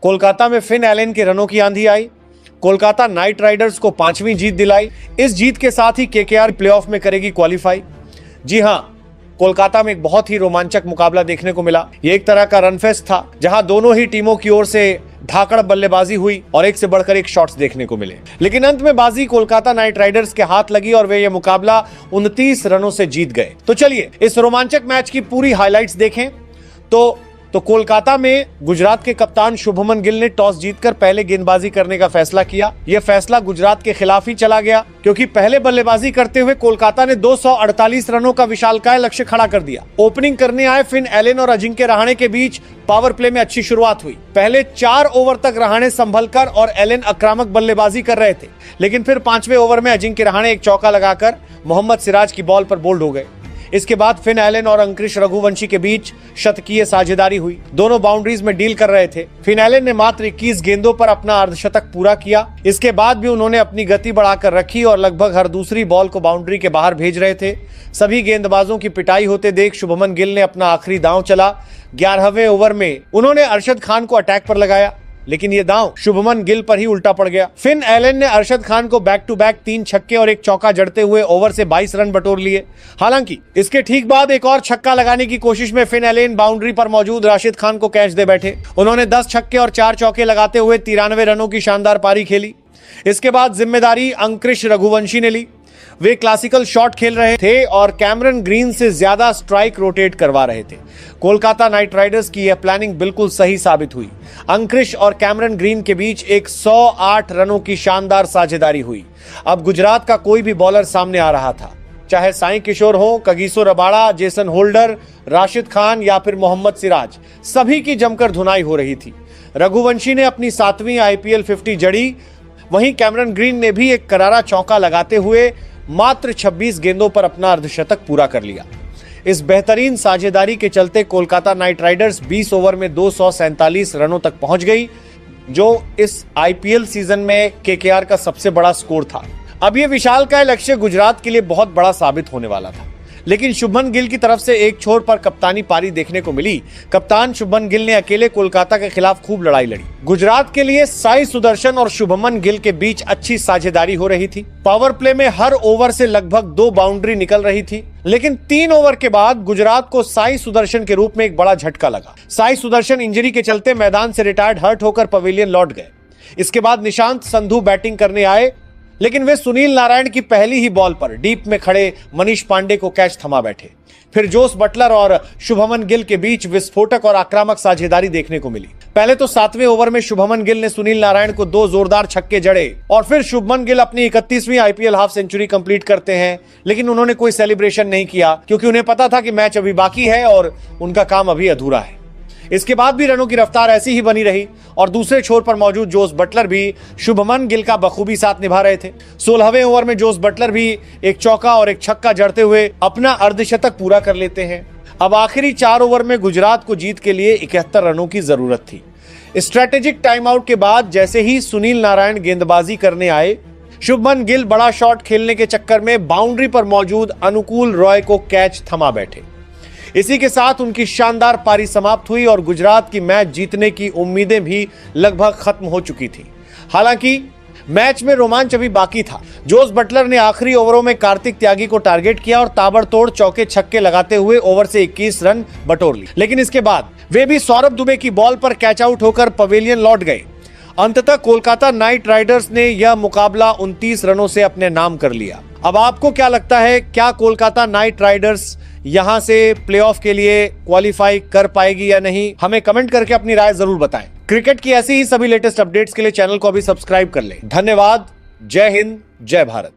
कोलकाता में Finn Allen के रनों की आंधी आई। कोलकाता नाइट राइडर्स को 5वीं जीत दिलाई। इस जीत के साथ ही केकेआर प्लेऑफ में करेगी क्वालिफाई। जी हां, कोलकाता में एक बहुत ही रोमांचक मुकाबला देखने को मिला। ये एक तरह का रनफेस्ट था जहां दोनों ही टीमों की ओर से धाकड़ बल्लेबाजी हुई और एक से बढ़कर एक शॉट्स देखने को मिले, लेकिन अंत में बाजी कोलकाता नाइट राइडर्स के हाथ लगी और वे ये मुकाबला 29 रनों से जीत गए। तो चलिए इस रोमांचक मैच की पूरी हाइलाइट्स देखें। तो कोलकाता में गुजरात के कप्तान शुभमन गिल ने टॉस जीतकर पहले गेंदबाजी करने का फैसला किया। यह फैसला गुजरात के खिलाफ ही चला गया, क्योंकि पहले बल्लेबाजी करते हुए कोलकाता ने 248 रनों का विशालकाय लक्ष्य खड़ा कर दिया। ओपनिंग करने आए फिन एलन और अजिंक्य रहाणे के बीच पावर प्ले में अच्छी शुरुआत हुई। पहले 4 ओवर तक रहाणे संभलकर और एलन आक्रामक बल्लेबाजी कर रहे थे, लेकिन फिर 5वें ओवर में अजिंक्य रहाणे एक चौका लगाकर मोहम्मद सिराज की बॉल पर बोल्ड हो गए। इसके बाद फिन एलन और अंकृश रघुवंशी के बीच शतकीय साझेदारी हुई। दोनों बाउंड्रीज में डील कर रहे थे। फिन एलन ने मात्र 21 गेंदों पर अपना अर्धशतक पूरा किया। इसके बाद भी उन्होंने अपनी गति बढ़ाकर रखी और लगभग हर दूसरी बॉल को बाउंड्री के बाहर भेज रहे थे। सभी गेंदबाजों की पिटाई होते देख शुभमन गिल ने अपना आखिरी दांव चला। 11वें ओवर में उन्होंने अरशद खान को अटैक पर लगाया, लेकिन ये दांव शुभमन गिल पर ही उल्टा पड़ गया। फिन एलन ने अरशद खान को बैक टू बैक 3 छक्के और एक चौका जड़ते हुए ओवर से 22 रन बटोर लिए। हालांकि इसके ठीक बाद एक और छक्का लगाने की कोशिश में फिन एलन बाउंड्री पर मौजूद राशिद खान को कैच दे बैठे। उन्होंने 10 छक्के और 4 चौके लगाते हुए 93 रनों की शानदार पारी खेली। इसके बाद जिम्मेदारी अंकृश रघुवंशी ने ली। वे क्लासिकल शॉट खेल रहे थे और कैमरन ग्रीन से ज्यादा स्ट्राइक रोटेट करवा रहे थे। कोलकाता नाइट राइडर्स की यह प्लानिंग बिल्कुल सही साबित हुई। अंकृश और कैमरन ग्रीन के बीच एक 108 रनों की शानदार साझेदारी हुई। अब गुजरात का कोई भी बॉलर सामने आ रहा था, चाहे साई किशोर हो, Kagiso Rabada, Jason holder, Rashid Khan या फिर मोहम्मद सिराज, सभी की जमकर धुनाई हो रही थी। रघुवंशी ने अपनी 7वीं IPL 50 जड़ी। वहीं कैमरन ग्रीन ने भी एक करारा चौका लगाते हुए मात्र 26 गेंदों पर अपना अर्धशतक पूरा कर लिया। इस बेहतरीन साझेदारी के चलते कोलकाता नाइट राइडर्स 20 ओवर में 247 रनों तक पहुंच गई, जो इस IPL सीजन में केकेआर का सबसे बड़ा स्कोर था। अब यह विशालकाय लक्ष्य गुजरात के लिए बहुत बड़ा साबित होने वाला था, लेकिन शुभमन गिल की तरफ से एक छोर पर कप्तानी पारी देखने को मिली। कप्तान शुभमन गिल ने अकेले कोलकाता के खिलाफ खूब लड़ाई लड़ी। गुजरात के लिए साई सुदर्शन और शुभमन गिल के बीच अच्छी साझेदारी हो रही थी। पावर प्ले में हर ओवर से लगभग 2 बाउंड्री निकल रही थी, लेकिन 3 ओवर के बाद गुजरात को साई सुदर्शन के रूप में एक बड़ा झटका लगा। साई सुदर्शन इंजरी के चलते मैदान से रिटायर्ड हर्ट होकर पवेलियन लौट गए। इसके बाद निशांत संधू बैटिंग करने आए, लेकिन वे सुनील नारायण की पहली ही बॉल पर डीप में खड़े मनीष पांडे को कैच थमा बैठे। फिर जोस बटलर और शुभमन गिल के बीच विस्फोटक और आक्रामक साझेदारी देखने को मिली। पहले तो 7वें ओवर में शुभमन गिल ने सुनील नारायण को 2 जोरदार छक्के जड़े और फिर शुभमन गिल अपनी 31वीं IPL हाफ सेंचुरी कंप्लीट करते हैं, लेकिन उन्होंने कोई सेलिब्रेशन नहीं किया, क्योंकि उन्हें पता था कि मैच अभी बाकी है और उनका काम अभी अधूरा है। इसके बाद भी रनों की रफ्तार ऐसी ही बनी रही और दूसरे छोर पर मौजूद जोस बटलर भी शुभमन गिल का बखूबी साथ निभा रहे थे। 16वें ओवर में जोस बटलर भी एक चौका और एक छक्का जड़ते हुए अपना अर्धशतक पूरा कर लेते हैं। अब आखिरी 4 ओवर में गुजरात को जीत के लिए 71 रनों की जरूरत थी। स्ट्रेटेजिक टाइम आउट के बाद जैसे ही सुनील नारायण गेंदबाजी करने आए, शुभमन गिल बड़ा शॉट खेलने के चक्कर में बाउंड्री पर मौजूद अनुकूल रॉय को कैच थमा बैठे। इसी के साथ उनकी शानदार पारी समाप्त हुई और गुजरात की मैच जीतने की उम्मीदें भी लगभग खत्म हो चुकी थी। हालांकि मैच में रोमांच अभी बाकी था। जोस बटलर ने आखिरी ओवरों में कार्तिक त्यागी को टारगेट किया और ताबड़तोड़ चौके छक्के लगाते हुए ओवर से 21 रन बटोर लिए, लेकिन इसके बाद वे भी सौरभ दुबे की बॉल पर कैच आउट होकर पवेलियन लौट गए। अंततः कोलकाता नाइट राइडर्स ने यह मुकाबला 29 रनों से अपने नाम कर लिया। अब आपको क्या लगता है, क्या कोलकाता नाइट राइडर्स यहां से प्लेऑफ के लिए क्वालिफाई कर पाएगी या नहीं? हमें कमेंट करके अपनी राय जरूर बताएं। क्रिकेट की ऐसी ही सभी लेटेस्ट अपडेट्स के लिए चैनल को अभी सब्सक्राइब कर लें। धन्यवाद। जय हिंद, जय भारत।